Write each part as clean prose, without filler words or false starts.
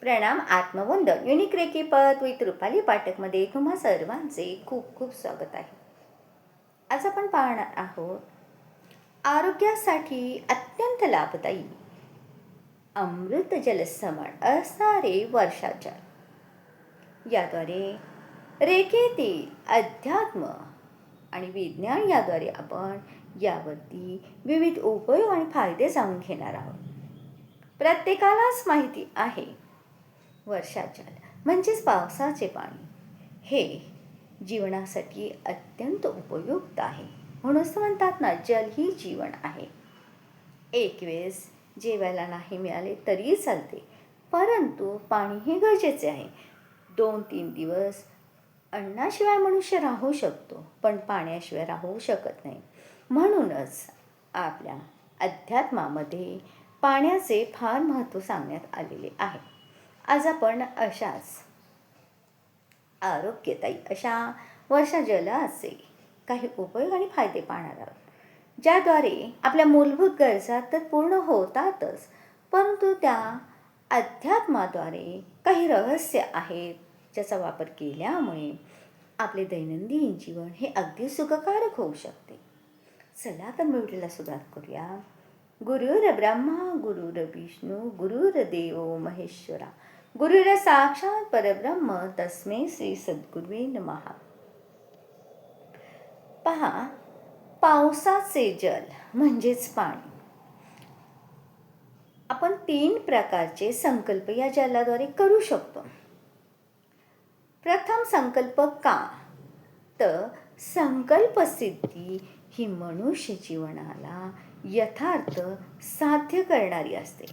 प्रणाम आत्मवंदन unique recce पद with Rupali पाठकमध्ये तुम्हा सर्वांचे खूप खूप स्वागत आहे. आज आपण पाहणार आहोत आरोग्यासाठी अत्यंत लाभदायी अमृत जलसमान असणारे वर्षाजल. याद्वारे रेखेतील अध्यात्म आणि विज्ञान याद्वारे आपण यावरती विविध उपयोग आणि फायदे जाणून घेणार आहोत. प्रत्येकालाच माहिती आहे वर्षाजल म्हणजेच पावसाचे पाणी हे जीवनासाठी अत्यंत उपयुक्त आहे. म्हणूनच म्हणतात ना, जल ही जीवन आहे. एक वेळेस जेवायला नाही मिळाले तरी चालते, परंतु पाणी हे गरजेचे आहे. 2-3 दिवस अन्नाशिवाय मनुष्य राहू शकतो, पण पाण्याशिवाय राहू शकत नाही. म्हणूनच आपल्या अध्यात्मामध्ये पाण्याचे फार महत्त्व सांगण्यात आलेले आहे. आज आपण अशाच आरोग्यदायी अशा वर्षा जलाचे काही उपयोग आणि फायदे पाहणार आहोत, ज्याद्वारे आपल्या मूलभूत गरजा तर पूर्ण होतातच, परंतु त्या अध्यात्माद्वारे काही रहस्य आहेत, ज्याचा वापर केल्यामुळे आपले दैनंदिन जीवन हे अगदी सुखकारक होऊ शकते. चला तर व्हिडिओला सुरुवात करूया. गुरुर ब्रह्मा गुरुर्विष्णू गुरुर्देव महेश्वरा गुरुर साक्षात परब्रह्म तस्मै श्री सद्गुरुवे नमः. पहा, पावसाचे जल म्हणजेच पाणी. आपण 3 प्रकारचे संकल्प या जलाद्वारे करू शकतो. प्रथम संकल्प का, तर संकल्प सिद्धी ही मनुष्य जीवनाला यथार्थ साध्य करणारी असते.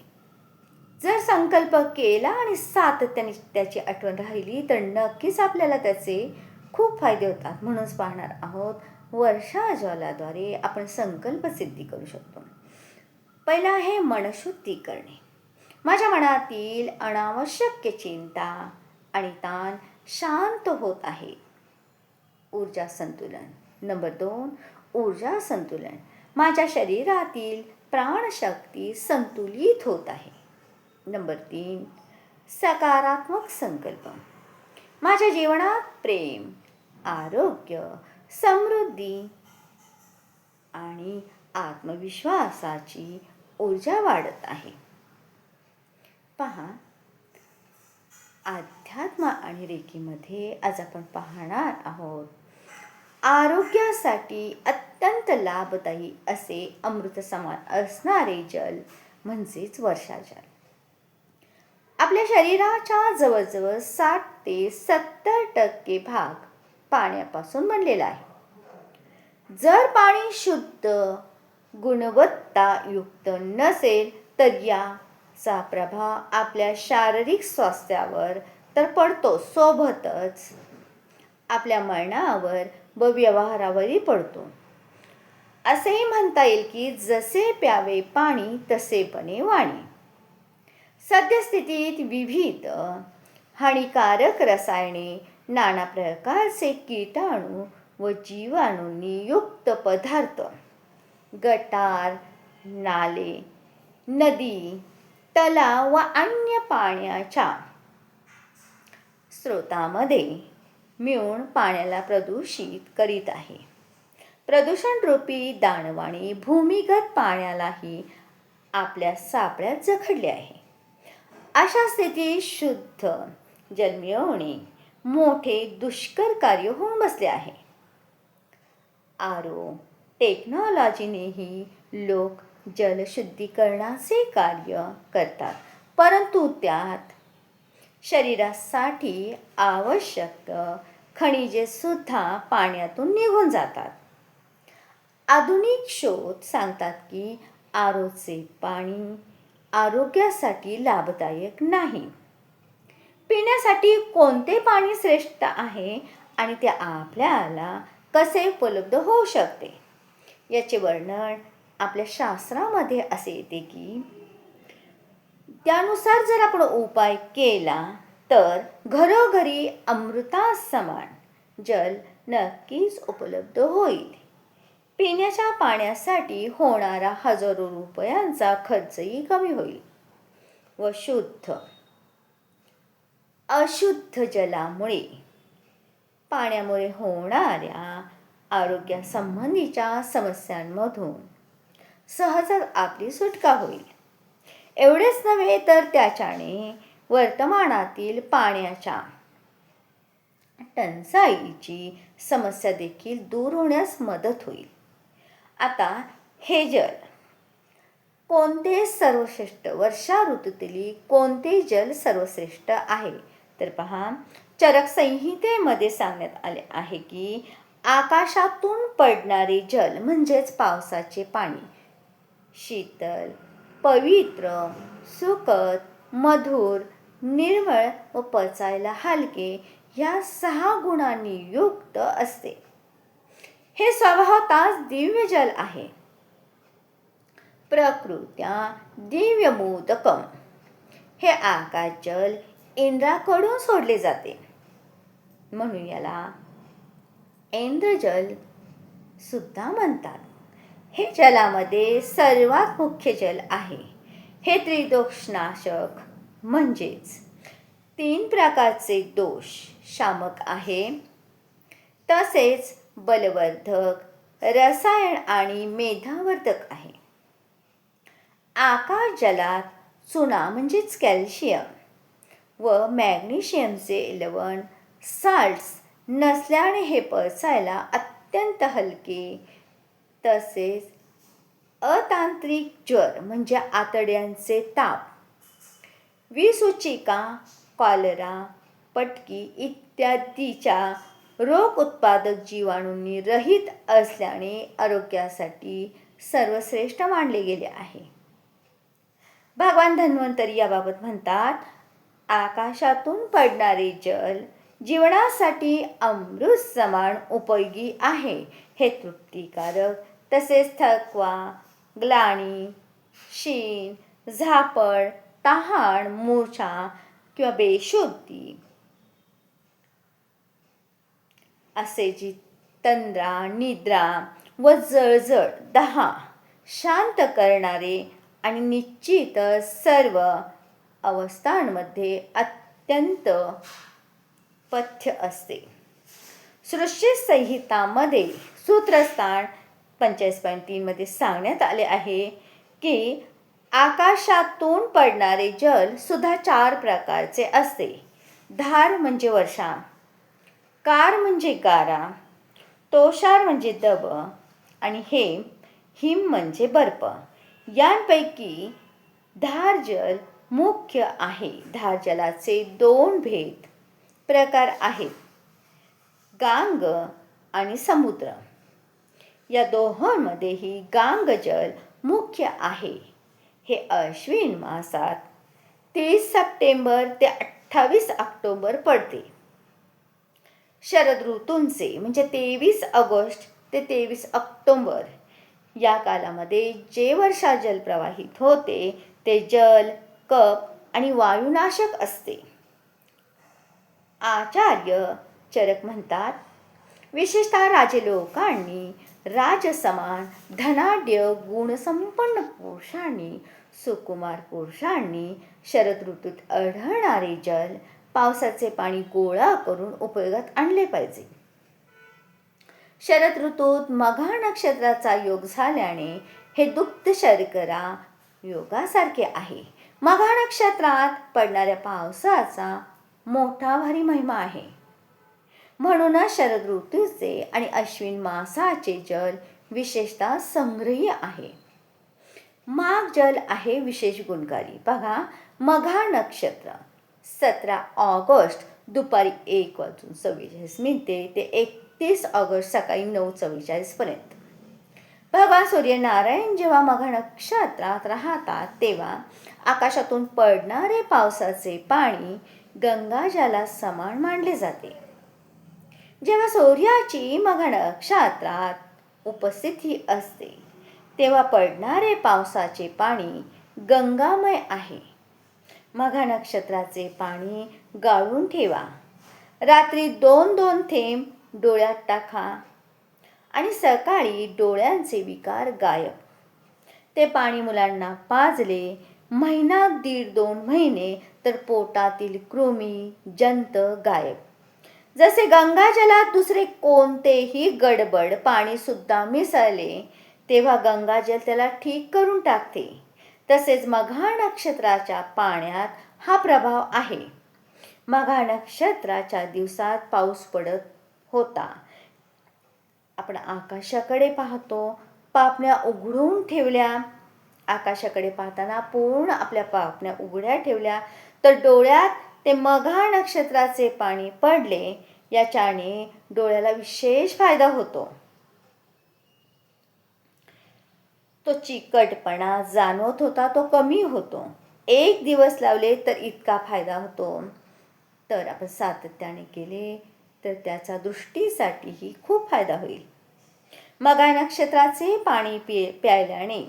जर संकल्प केला आणि सातत्याने त्याची आठवण राहिली तर नक्कीच आपल्याला त्याचे खूप फायदे होतात. म्हणूनच पाहणार आहोत वर्षा जलाद्वारे आपण संकल्प सिद्धी करू शकतो. पहिला आहे मनशुद्धी करणे. माझ्या मनातील अनावश्यक चिंता आणि ताण शांत होत आहे. ऊर्जा संतुलन. नंबर 2, ऊर्जा संतुलन. माझ्या शरीरातील प्राणशक्ती संतुलित होत आहे. नंबर 3, सकारात्मक संकल्प. माझ्या जीवनात प्रेम, आरोग्य, समृद्धी आणि आत्मविश्वासाची ऊर्जा वाढत आहे. पहा, अध्यात्म आणि रेकीमध्ये आज आपण पाहणार आहोत आरोग्यासाठी अत्यंत लाभदायी असे अमृत समान असणारे जल म्हणजेच वर्षाजल. आपल्या शरीराच्या जवळजवळ 60 ते 70% भाग पाण्यापासून बनलेला आहे. जर पाणी शुद्ध गुणवत्तायुक्त नसेल तर याचा प्रभाव आपल्या शारीरिक स्वास्थ्यावर तर पडतो, सोबतच आपल्या मनावर व व्यवहारावरही पडतो. असेही म्हणता येईल की जसे प्यावे पाणी तसे बने वाणी. सद्यस्थितीत विविध हानिकारक रसायने, नाना प्रकारचे कीटाणू व जीवाणूंनी युक्त पदार्थ गटार, नाले, नदी, तलाव व अन्य पाण्याच्या स्रोतामध्ये मिळून पाण्याला प्रदूषित करीत आहे. प्रदूषण रूपी दानवाने भूमिगत पाण्यालाही आपल्या सापळ्यात जखडले आहे. अशा स्थितीत शुद्ध जल मिळवणे मोठे दुष्कर कार्य होऊन बसले आहे. आरो टेक्नॉलॉजीनेही लोक जलशुद्धीकरणाचे कार्य करतात, परंतु त्यात शरीरासाठी आवश्यक खनिजे सुद्धा पाण्यातून निघून जातात. आधुनिक शोध सांगतात की आरोचे पाणी आरोग्यासाठी लाभदायक नाही. पिण्यासाठी कोणते पाणी श्रेष्ठ आहे आणि ते आपल्याला कसे उपलब्ध होऊ शकते याचे वर्णन आपल्या शास्त्रामध्ये असे येते की त्यानुसार जर आपण उपाय केला तर घरोघरी अमृतासमान जल नक्कीच उपलब्ध होईल. पिण्याच्या पाण्यासाठी होणारा हजारो रुपयांचा खर्चही कमी होईल व शुद्ध अशुद्ध जलामुळे पाण्यामुळे होणाऱ्या आरोग्यासंबंधीच्या समस्यांमधून सहजच आपली सुटका होईल. एवढेच नव्हे तर त्याच्याने वर्तमानातील पाण्याच्या टंचाईची समस्या देखील दूर होण्यास मदत होईल. आता हे जल कोणते सर्वश्रेष्ठ, वर्षा ऋतूतील कोणते जल सर्वश्रेष्ठ आहे? तर पहा, चरक संहितेमध्ये सांगण्यात आले आहे की आकाशातून पडणारे जल म्हणजेच पावसाचे पाणी शीतल, पवित्र, सुखद, मधुर, निर्मळ व पचायला हलके या 6 गुणांनी युक्त असते. हे स्वभावतःच दिव्य जल आहे. प्रकृत्या दिव्यमोदकम हे आकाश जल इंद्राकडून सोडले जाते, म्हणून याला इंद्रजल सुद्धा म्हणतात. हे जलामध्ये सर्वात मुख्य जल आहे. हे त्रिदोषनाशक म्हणजेच 3 प्रकारचे दोष शामक आहे. तसेच बलवर्धक, रसायन आणि मेधावर्धक आहे. आकाश जलात चुना म्हणजेच कॅल्शियम व मॅग्नेशियमचे लवण साल्ट्स नसल्याने हे पचायला अत्यंत हलके, तसेच अतांत्रिक ज्वर म्हणजे आतड्यांचे ताप, विसूचिका, कॉलरा, पटकी इत्यादीच्या रोग उत्पादक जीवाणूंनी रहित असल्याने आरोग्यासाठी सर्वश्रेष्ठ मानले गेले आहे. भगवान धन्वंतरी याबाबत म्हणतात, आकाशातून पडणारे जल जीवनासाठी अमृत समान उपयोगी आहे. हे तृप्तिकारक, तसेच थकवा, ग्लानी, शीण, झापड, तहान, मूर्छा किंवा बेशुद्धी, असेची तंद्रा, निद्रा व जळजळ, दहा शांत करणारे आणि निश्चित सर्व अवस्थांमध्ये अत्यंत पथ्य असते. सृष्टी संहितामध्ये सूत्रस्थान 45.3 मध्ये सांगण्यात आले आहे की आकाशातून पडणारे जल सुद्धा 4 प्रकारचे असते. धार म्हणजे वर्षा, कार म्हणजे गारा, तोषार म्हणजे दब आणि हिम म्हणजे बर्फ. यांपैकी धार जल मुख्य आहे. धार जलाचे 2 भेद प्रकार आहेत, गांग आणि समुद्र. या दोहोंमध्येही गांग जल मुख्य आहे. हे अश्विन मासात 30 सप्टेंबर ते 28 ऑक्टोबर पडते. शरद ऋतूंचे म्हणजे 23 ऑगस्ट ते 23 ऑक्टोबर या कालामध्ये जे वर्षा जल प्रवाहित होते ते जल, कफ आणि वायुनाशक असते. आचार्य चरक म्हणतात, विशेषतः राजे लोकांनी, राजसमान, धनाढ्य, गुणसंपन्न पुरुषांनी, सुकुमार पुरुषांनी शरद ऋतूत आढळणारे जल, पावसाचे पाणी गोळा करून उपयोगात आणले पाहिजे. शरद ऋतूत मघा नक्षत्राचा योग झाल्याने हे दुग्ध शर्करा योगासारखे आहे. मघा नक्षत्रात पडणाऱ्या पावसाचा मोठा भारी महिमा आहे. म्हणूनच शरद ऋतूचे आणि अश्विन मासाचे जल विशेषतः संग्रही आहे. माघ जल आहे विशेष गुणकारी. बघा, मघा नक्षत्र 17 ऑगस्ट दुपारी 1:44 ते 31 ऑगस्ट सकाळी 9:44 पर्यंत. भगवान सूर्यनारायण जेव्हा मघा नक्षत्रात राहतात तेव्हा आकाशातून पडणारे पावसाचे पाणी गंगाजला समान मानले जाते. जेव्हा सूर्याची मघा नक्षत्रात उपस्थिती असते तेव्हा पडणारे पावसाचे पाणी गंगामय आहे. मघा नक्षत्राचे पाणी गाळून ठेवा. रात्री 2-2 थेंब डोळ्यात टाका आणि सकाळी डोळ्यांचे विकार गायब. ते पाणी मुलांना पाजले महिना दीड 2 महिने तर पोटातील कृमी जंत गायब. जसे गंगाजलात दुसरे कोणतेही गडबड पाणी सुद्धा मिसळले तेव्हा गंगाजल त्याला ठीक करून टाकते, तसेच मघा नक्षत्राच्या पाण्यात हा प्रभाव आहे. मघा नक्षत्राच्या दिवसात पाऊस पडत होता. आपण आकाशाकडे पाहतो, पापण्या उघडून ठेवल्या. आकाशाकडे पाहताना पूर्ण आपल्या पापण्या उघड्या ठेवल्या तर डोळ्यात ते मघा नक्षत्राचे पाणी पडले. याच्याने डोळ्याला विशेष फायदा होतो. तो चिकटपणा जाणवत होता तो कमी होतो. 1 दिवस लावले तर इतका फायदा होतो. तर आपण सातत्याने केले तर त्याचा दृष्टीसाठीही खूप फायदा होईल. मघा नक्षत्राचे पाणी प्यायल्याने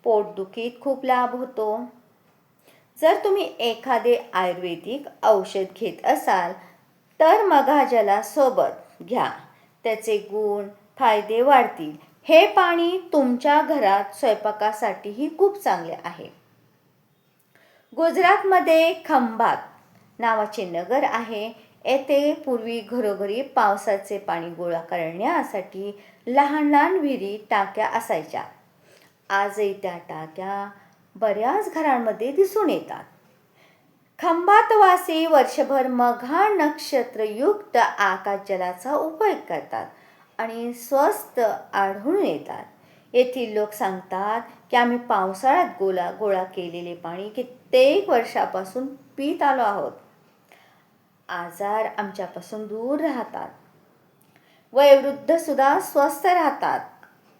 पोटदुखीत खूप लाभ होतो. जर तुम्ही एखादे आयुर्वेदिक औषध घेत असाल तर मघा जलासोबत घ्या. त्याचे गुण फायदे वाढतील. हे पाणी तुमच्या घरात स्वयंपाकासाठीही खूप चांगले आहे. गुजरातमध्ये खंभात नावाचे नगर आहे. येथे पूर्वी घरोघरी पावसाचे पाणी गोळा करण्यासाठी लहान लहान विहिरी, टाक्या असायच्या. आजही त्या टाक्या बऱ्याच घरांमध्ये दिसून येतात. खंभातवासी वर्षभर मघा नक्षत्रयुक्त आकाशजलाचा उपयोग करतात आणि स्वस्त आढळून येतात. येथील लोक सांगतात की आम्ही पावसाळ्यात गोळा केलेले पाणी कित्येक वर्षापासून पीत आलो आहोत. आजार आमच्यापासून दूर राहतात. वयोवृद्ध सुद्धा स्वस्थ राहतात,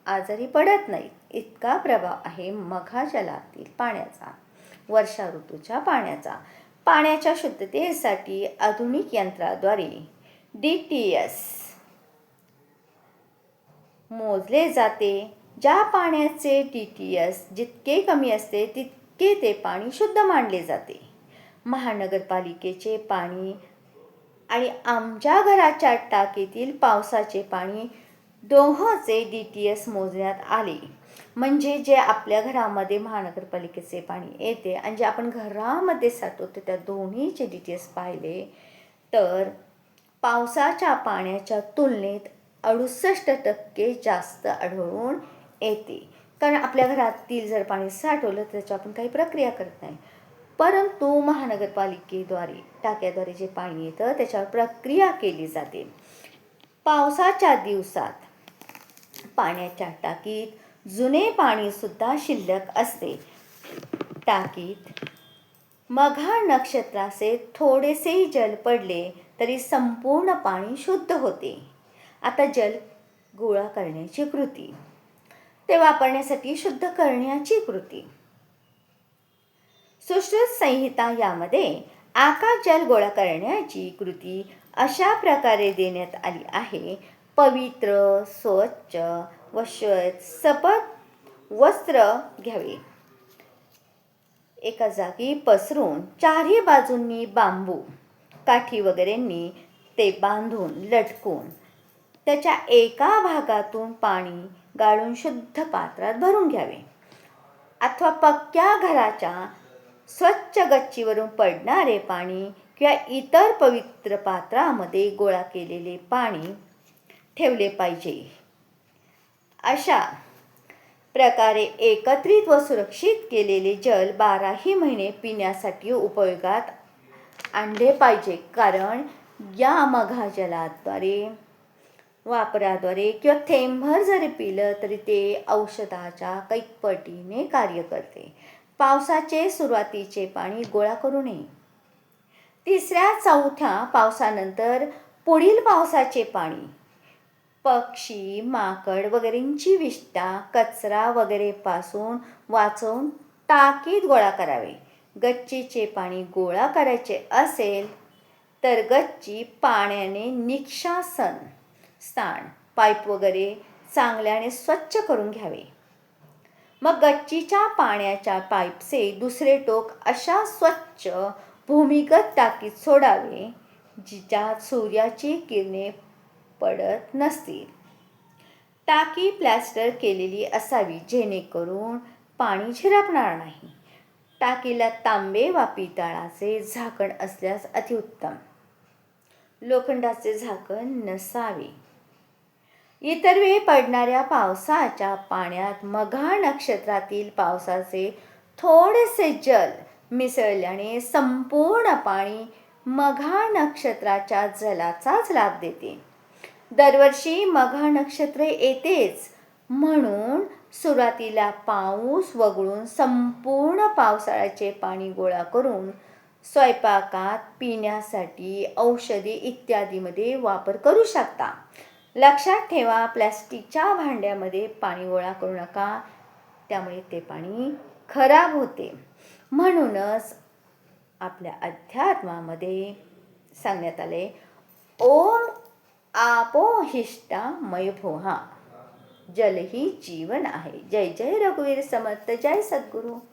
आजारी पडत नाहीत. इतका प्रभाव आहे मघा जलातील पाण्याचा, वर्षा ऋतूच्या पाण्याचा. पाण्याच्या शुद्धतेसाठी आधुनिक यंत्राद्वारे DTS मोजले जाते. ज्या पाण्याचे DTS जितके कमी असते तितके ते पाणी शुद्ध मानले जाते. महानगरपालिकेचे पाणी आणि आमच्या घराच्या टाकीतील पावसाचे पाणी दोहोंचे DTS मोजण्यात आले. म्हणजे जे आपल्या घरामध्ये महानगरपालिकेचे पाणी येते आणि जे आपण घरामध्ये साठवतो त्या दोन्हीचे DTS पाहिले तर पावसाच्या पाण्याच्या तुलनेत 68% जास्त आढळून येते. कारण आपल्या घरातील जर पाणी साठवलं तर त्याची आपण काही प्रक्रिया करत नाही, परंतु महानगरपालिकेद्वारे टाक्याद्वारे जे पाणी येतं त्याच्यावर प्रक्रिया केली जाते. पावसाच्या दिवसात पाण्याच्या टाकीत जुने पाणीसुद्धा शिल्लक असते. टाकीत मघा नक्षत्राचे थोडेसेही जल पडले तरी संपूर्ण पाणी शुद्ध होते. आता जल गोळा करण्याची कृती, ते वापरण्यासाठी शुद्ध करण्याची कृती. सुश्रुत संहिता यामध्ये आकाश जल गोळा करण्याची कृती अशा प्रकारे देण्यात आली आहे. पवित्र, स्वच्छ व सपद वस्त्र घ्यावे. एका जागी पसरून चारही बाजूंनी बांबू काठी वगैरेंनी ते बांधून लटकून त्याच्या एका भागातून पाणी गाळून शुद्ध पात्रात भरून घ्यावे. अथवा पक्क्या घराच्या स्वच्छ गच्चीवरून पडणारे पाणी किंवा इतर पवित्र पात्रामध्ये गोळा केलेले पाणी ठेवले पाहिजे. अशा प्रकारे एकत्रित व सुरक्षित केलेले जल 12ही महिने पिण्यासाठी उपयोगात आणले पाहिजे. कारण या मघा जलाद्वारे वापराद्वारे किंवा थेंबभर जरी पिलं तरी ते औषधाच्या कैक पटीने कार्य करते. पावसाचे सुरुवातीचे पाणी गोळा करू नये. 3-4 पावसानंतर पुढील पावसाचे पाणी पक्षी, माकड वगैरेंची विष्ठा, कचरा वगैरे पासून वाचवून टाकीत गोळा करावे. गच्चीचे पाणी गोळा करायचे असेल तर गच्ची पाण्याने निष्कासन स्थान, पाईप वगैरे चांगल्याने स्वच्छ करून घ्यावे. मग गच्चीच्या पाण्याच्या पाईपचे दुसरे टोक अशा स्वच्छ भूमिगत टाकीत सोडावे ज्यात सूर्याची किरणे पडत नसतील. टाकी प्लॅस्टर केलेली असावी जेणेकरून पाणी झिरपणार नाही. टाकीला तांबे वा पितळाचे झाकण असल्यास अतिउत्तम. लोखंडाचे झाकण नसावे. इतर वेळी पडणाऱ्या पावसाच्या पाण्यात मघा नक्षत्रातील पावसाचे थोडेसे जल मिसळल्याने संपूर्ण पाणी मघा नक्षत्राच्या जलाचाच लाभ देते. दरवर्षी मघा नक्षत्र येतेच म्हणून सुरुवातीला पाऊस वगळून संपूर्ण पावसाळ्याचे पाणी गोळा करून स्वयंपाकात, पिण्यासाठी, औषधी इत्यादीमध्ये वापर करू शकता. लक्षात ठेवा, प्लॅस्टिकच्या भांड्यामध्ये पाणी गोळा करू नका, त्यामुळे ते पाणी खराब होते. म्हणूनच आपल्या अध्यात्मामध्ये सांगण्यात आले, ओम आपो हिष्ठा मय भुहा. जल ही जीवन आहे. जय जय रघुवीर समर्थ. जय सद्गुरू.